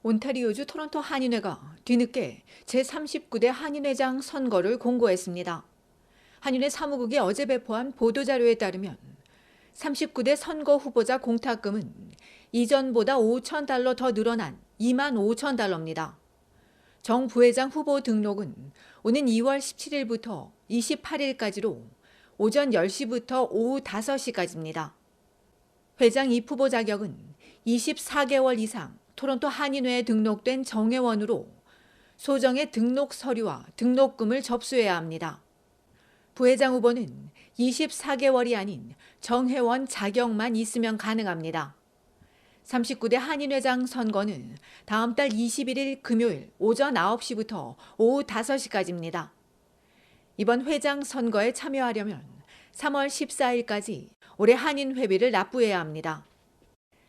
온타리오주 토론토 한인회가 뒤늦게 제39대 한인회장 선거를 공고했습니다. 한인회 사무국이 어제 배포한 보도자료에 따르면 39대 선거 후보자 공탁금은 이전보다 $5,000 더 늘어난 $25,000입니다. 정 부회장 후보 등록은 오는 2월 17일부터 28일까지로 오전 10시부터 오후 5시까지입니다. 회장 입후보 자격은 24개월 이상 토론토 한인회에 등록된 정회원으로 소정의 등록 서류와 등록금을 접수해야 합니다. 부회장 후보는 24개월이 아닌 정회원 자격만 있으면 가능합니다. 39대 한인회장 선거는 다음 달 21일 금요일 오전 9시부터 오후 5시까지입니다. 이번 회장 선거에 참여하려면 3월 14일까지 올해 한인회비를 납부해야 합니다.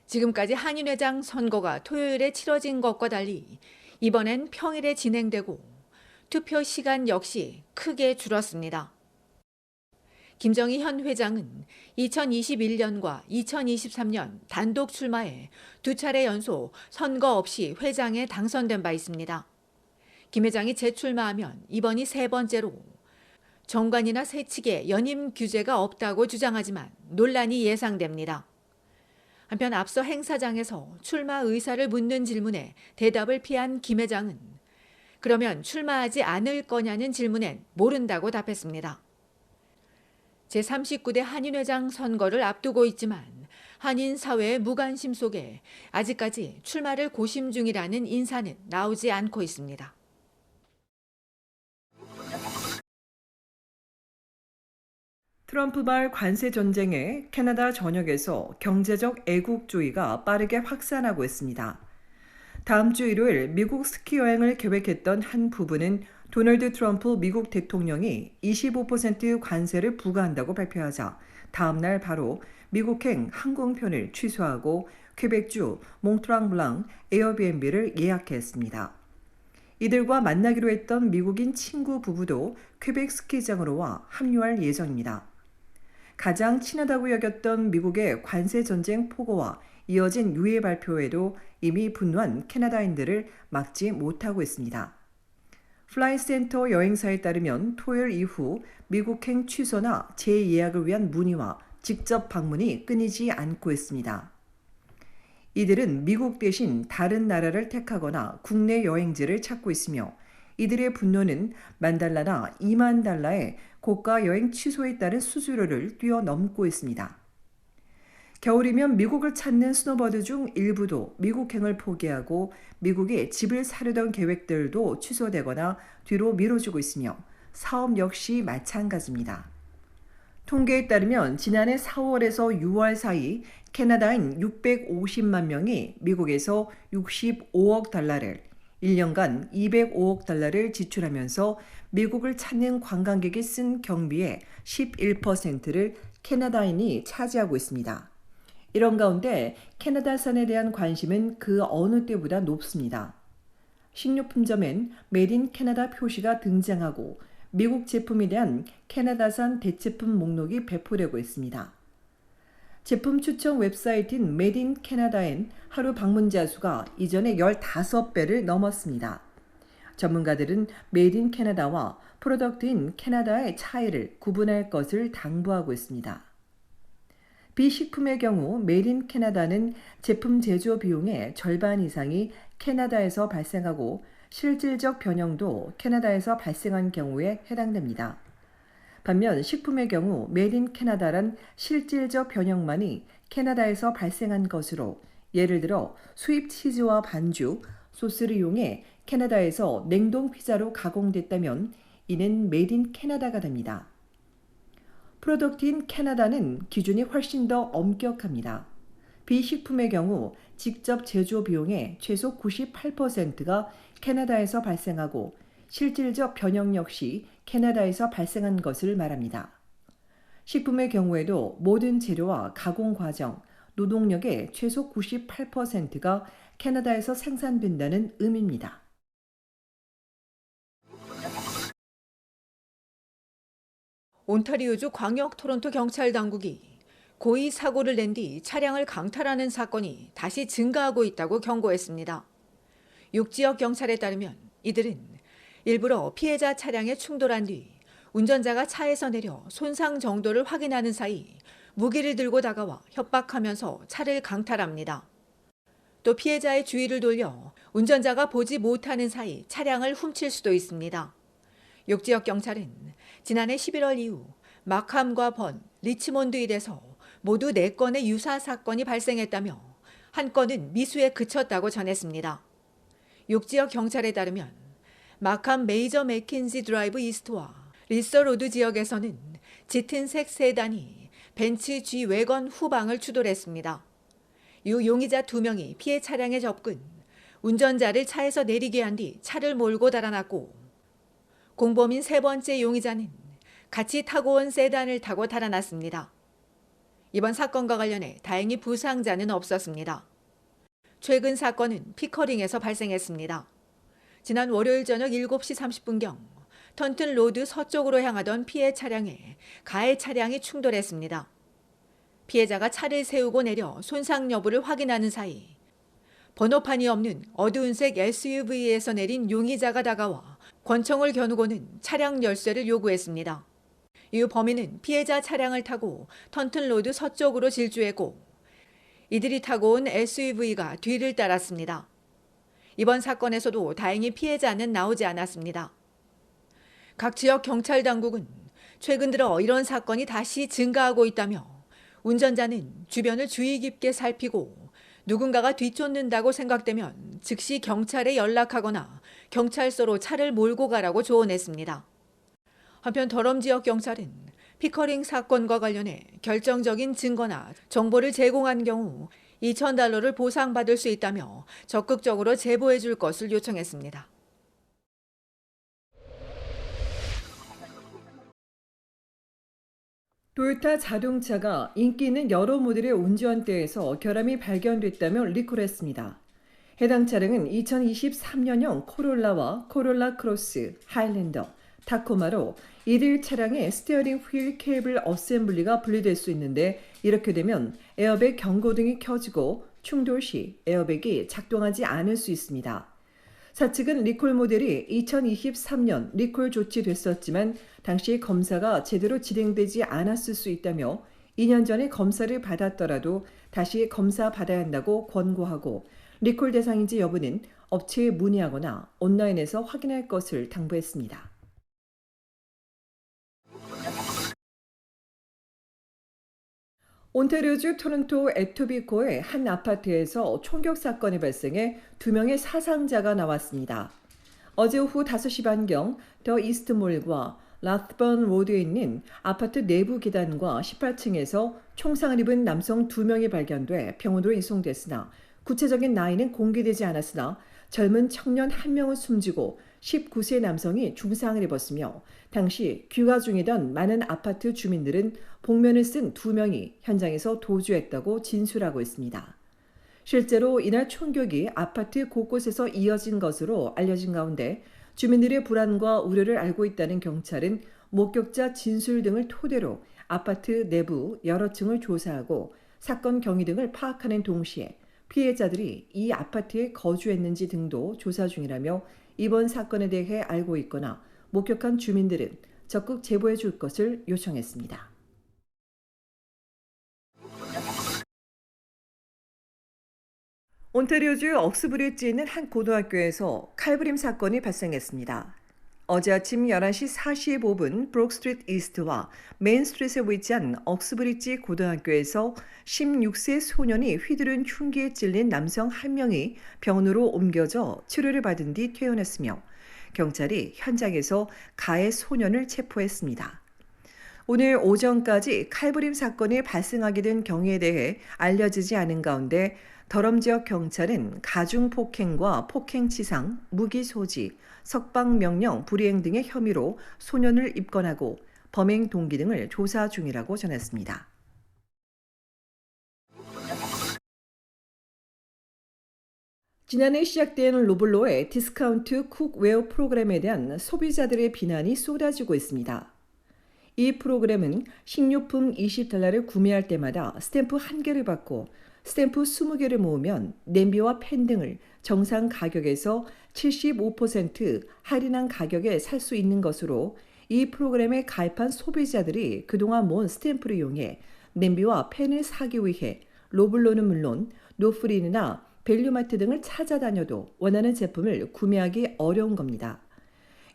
지금까지 한인회장 선거가 토요일에 치러진 것과 달리 이번엔 평일에 진행되고 투표 시간 역시 크게 줄었습니다. 김정희 현 회장은 2021년과 2023년 단독 출마해 두 차례 연속 선거 없이 회장에 당선된 바 있습니다. 김 회장이 재출마하면 이번이 세 번째로 정관이나 세칙에 연임 규제가 없다고 주장하지만 논란이 예상됩니다. 한편 앞서 행사장에서 출마 의사를 묻는 질문에 대답을 피한 김 회장은 그러면 출마하지 않을 거냐는 질문엔 모른다고 답했습니다. 제39대 한인회장 선거를 앞두고 있지만 한인 사회의 무관심 속에 아직까지 출마를 고심 중이라는 인사는 나오지 않고 있습니다. 트럼프발 관세 전쟁에 캐나다 전역에서 경제적 애국주의가 빠르게 확산하고 있습니다. 다음 주 일요일 미국 스키 여행을 계획했던 한 부부는 도널드 트럼프 미국 대통령이 25% 관세를 부과한다고 발표하자 다음 날 바로 미국행 항공편을 취소하고 퀘벡주 몽트랑블랑 에어비앤비를 예약했습니다. 이들과 만나기로 했던 미국인 친구 부부도 퀘벡 스키장으로 와 합류할 예정입니다. 가장 친하다고 여겼던 미국의 관세 전쟁 포고와 이어진 유예 발표에도 이미 분노한 캐나다인들을 막지 못하고 있습니다. 플라이센터 여행사에 따르면 토요일 이후 미국행 취소나 재예약을 위한 문의와 직접 방문이 끊이지 않고 있습니다. 이들은 미국 대신 다른 나라를 택하거나 국내 여행지를 찾고 있으며 이들의 분노는 $10,000나 $20,000의 고가 여행 취소에 따른 수수료를 뛰어넘고 있습니다. 겨울이면 미국을 찾는 스노버드 중 일부도 미국행을 포기하고 미국에 집을 사려던 계획들도 취소되거나 뒤로 미뤄지고 있으며 사업 역시 마찬가지입니다. 통계에 따르면 지난해 4월에서 6월 사이 캐나다인 650만 명이 미국에서 $65억, 1년간 $205억 지출하면서 미국을 찾는 관광객이 쓴 경비의 11%를 캐나다인이 차지하고 있습니다. 이런 가운데 캐나다산에 대한 관심은 그 어느 때보다 높습니다. 식료품점엔 메이드 인 캐나다 표시가 등장하고 미국 제품에 대한 캐나다산 대체품 목록이 배포되고 있습니다. 제품 추천 웹사이트인 메이드 인 캐나다엔 하루 방문자 수가 이전의 15배를 넘었습니다. 전문가들은 메이드 인 캐나다와 프로덕트인 캐나다의 차이를 구분할 것을 당부하고 있습니다. 비식품의 경우 메이드 인 캐나다는 제품 제조 비용의 절반 이상이 캐나다에서 발생하고 실질적 변형도 캐나다에서 발생한 경우에 해당됩니다. 반면 식품의 경우 메이드 인 캐나다란 실질적 변형만이 캐나다에서 발생한 것으로 예를 들어 수입 치즈와 반죽, 소스를 이용해 캐나다에서 냉동 피자로 가공됐다면 이는 메이드 인 캐나다가 됩니다. 프로덕트인 캐나다는 기준이 훨씬 더 엄격합니다. 비식품의 경우 직접 제조 비용의 최소 98%가 캐나다에서 발생하고 실질적 변형 역시 캐나다에서 발생한 것을 말합니다. 식품의 경우에도 모든 재료와 가공 과정, 노동력의 최소 98%가 캐나다에서 생산된다는 의미입니다. 온타리오주 광역 토론토 경찰 당국이 고의 사고를 낸 뒤 차량을 강탈하는 사건이 다시 증가하고 있다고 경고했습니다. 육지역 경찰에 따르면 이들은 일부러 피해자 차량에 충돌한 뒤 운전자가 차에서 내려 손상 정도를 확인하는 사이 무기를 들고 다가와 협박하면서 차를 강탈합니다. 또 피해자의 주의를 돌려 운전자가 보지 못하는 사이 차량을 훔칠 수도 있습니다. 육지역 경찰은 지난해 11월 이후 마캄과 번, 리치몬드 일에서 모두 4건의 유사 사건이 발생했다며 한 건은 미수에 그쳤다고 전했습니다. 육지역 경찰에 따르면 마캄 메이저 맥킨지 드라이브 이스트와 리서로드 지역에서는 짙은색 세단이 벤츠 G 웨건 후방을 추돌했습니다. 이후 용의자 2명이 피해 차량에 접근, 운전자를 차에서 내리게 한 뒤 차를 몰고 달아났고 공범인 3번째 용의자는 같이 타고 온 세단을 타고 달아났습니다. 이번 사건과 관련해 다행히 부상자는 없었습니다. 최근 사건은 피커링에서 발생했습니다. 지난 월요일 저녁 7시 30분경 턴튼 로드 서쪽으로 향하던 피해 차량에 가해 차량이 충돌했습니다. 피해자가 차를 세우고 내려 손상 여부를 확인하는 사이 번호판이 없는 어두운색 SUV에서 내린 용의자가 다가와 권총을 겨누고는 차량 열쇠를 요구했습니다. 이후 범인은 피해자 차량을 타고 턴튼 로드 서쪽으로 질주했고 이들이 타고 온 SUV가 뒤를 따랐습니다. 이번 사건에서도 다행히 피해자는 나오지 않았습니다. 각 지역 경찰 당국은 최근 들어 이런 사건이 다시 증가하고 있다며 운전자는 주변을 주의 깊게 살피고 누군가가 뒤쫓는다고 생각되면 즉시 경찰에 연락하거나 경찰서로 차를 몰고 가라고 조언했습니다. 한편 더럼 지역 경찰은 피커링 사건과 관련해 결정적인 증거나 정보를 제공한 경우 $2,000를 보상받을 수 있다며 적극적으로 제보해 줄 것을 요청했습니다. 토요타 자동차가 인기 있는 여러 모델의 운전대에서 결함이 발견됐다며 리콜했습니다. 해당 차량은 2023년형 코롤라와 코롤라 크로스, 하일랜더, 타코마로 이들 차량의 스티어링 휠 케이블 어셈블리가 분리될 수 있는데 이렇게 되면 에어백 경고등이 켜지고 충돌 시 에어백이 작동하지 않을 수 있습니다. 사측은 리콜 모델이 2023년 리콜 조치됐었지만 당시 검사가 제대로 진행되지 않았을 수 있다며 2년 전에 검사를 받았더라도 다시 검사 받아야 한다고 권고하고 리콜 대상인지 여부는 업체에 문의하거나 온라인에서 확인할 것을 당부했습니다. 온타리오주 토론토 에토비코의 한 아파트에서 총격 사건이 발생해 2명의 사상자가 나왔습니다. 어제 오후 5시 반경 더 이스트몰과 라스번 로드에 있는 아파트 내부 계단과 18층에서 총상을 입은 남성 2명이 발견돼 병원으로 이송됐으나 구체적인 나이는 공개되지 않았으나 젊은 청년 1명은 숨지고 19세 남성이 중상을 입었으며 당시 귀가 중이던 많은 아파트 주민들은 복면을 쓴 2명이 현장에서 도주했다고 진술하고 있습니다. 실제로 이날 총격이 아파트 곳곳에서 이어진 것으로 알려진 가운데 주민들의 불안과 우려를 알고 있다는 경찰은 목격자 진술 등을 토대로 아파트 내부 여러 층을 조사하고 사건 경위 등을 파악하는 동시에 피해자들이 이 아파트에 거주했는지 등도 조사 중이라며 이번 사건에 대해 알고 있거나 목격한 주민들은 적극 제보해 줄 것을 요청했습니다. 온타리오주 억스브리지에 있는 한 고등학교에서 칼부림 사건이 발생했습니다. 어제 아침 11시 45분 브록스트리트 이스트와 메인스트리트에 위치한 억스브리지 고등학교에서 16세 소년이 휘두른 흉기에 찔린 남성 1명이 병원으로 옮겨져 치료를 받은 뒤 퇴원했으며 경찰이 현장에서 가해 소년을 체포했습니다. 오늘 오전까지 칼부림 사건이 발생하게 된 경위에 대해 알려지지 않은 가운데 더럼 지역 경찰은 가중폭행과 폭행치상, 무기 소지, 석방명령 불이행 등의 혐의로 소년을 입건하고 범행 동기 등을 조사 중이라고 전했습니다. 지난해 시작된 로블로의 디스카운트 쿡웨어 프로그램에 대한 소비자들의 비난이 쏟아지고 있습니다. 이 프로그램은 식료품 $20를 구매할 때마다 스탬프 1개를 받고 스탬프 20개를 모으면 냄비와 팬 등을 정상 가격에서 75% 할인한 가격에 살 수 있는 것으로 이 프로그램에 가입한 소비자들이 그동안 모은 스탬프를 이용해 냄비와 팬을 사기 위해 로블로는 물론 노프린이나 밸류마트 등을 찾아다녀도 원하는 제품을 구매하기 어려운 겁니다.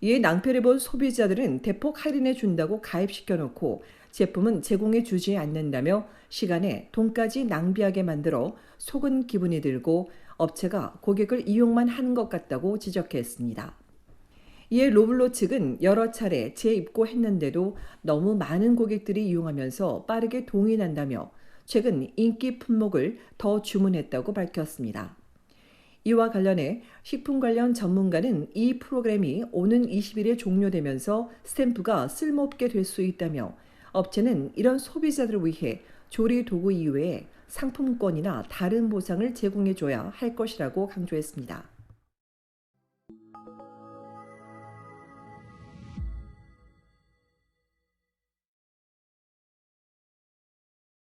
이에 낭패를 본 소비자들은 대폭 할인해 준다고 가입시켜 놓고 제품은 제공해 주지 않는다며 시간에 돈까지 낭비하게 만들어 속은 기분이 들고 업체가 고객을 이용만 하는 것 같다고 지적했습니다. 이에 로블로 측은 여러 차례 재입고했는데도 너무 많은 고객들이 이용하면서 빠르게 동의난다며 최근 인기 품목을 더 주문했다고 밝혔습니다. 이와 관련해 식품 관련 전문가는 이 프로그램이 오는 20일에 종료되면서 스탬프가 쓸모없게 될 수 있다며 업체는 이런 소비자들을 위해 조리 도구 이외에 상품권이나 다른 보상을 제공해줘야 할 것이라고 강조했습니다.